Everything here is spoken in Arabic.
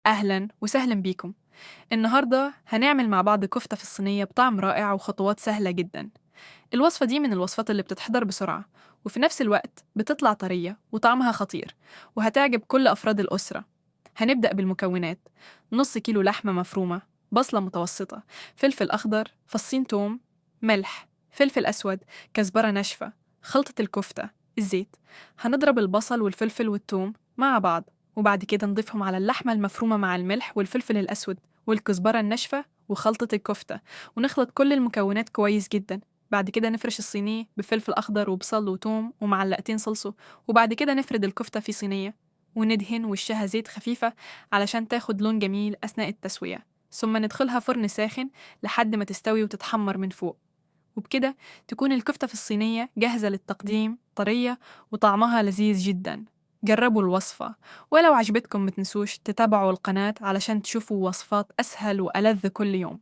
أهلاً وسهلاً بيكم. النهاردة هنعمل مع بعض كفتة في الصينية بطعم رائع وخطوات سهلة جداً. الوصفة دي من الوصفات اللي بتتحضر بسرعة، وفي نفس الوقت بتطلع طرية وطعمها خطير، وهتعجب كل أفراد الأسرة. هنبدأ بالمكونات: نص كيلو لحمة مفرومة، بصلة متوسطة، فلفل أخضر، فصين توم، ملح، فلفل أسود، كزبرة ناشفة، خلطة الكفتة، الزيت. هنضرب البصل والفلفل والثوم مع بعض، وبعد كده نضيفهم على اللحمة المفرومة مع الملح والفلفل الأسود والكزبرة الناشفة وخلطة الكفتة، ونخلط كل المكونات كويس جدا. بعد كده نفرش الصينية بفلفل أخضر وبصل وتوم ومعلقتين صلصة، وبعد كده نفرد الكفتة في صينية وندهن وشها زيت خفيفة علشان تاخد لون جميل أثناء التسوية، ثم ندخلها فرن ساخن لحد ما تستوي وتتحمر من فوق. وبكده تكون الكفتة في الصينية جاهزة للتقديم، طرية وطعمها لذيذ جدا. جربوا الوصفة، ولو عجبتكم متنسوش تتابعوا القناة علشان تشوفوا وصفات أسهل وألذ كل يوم.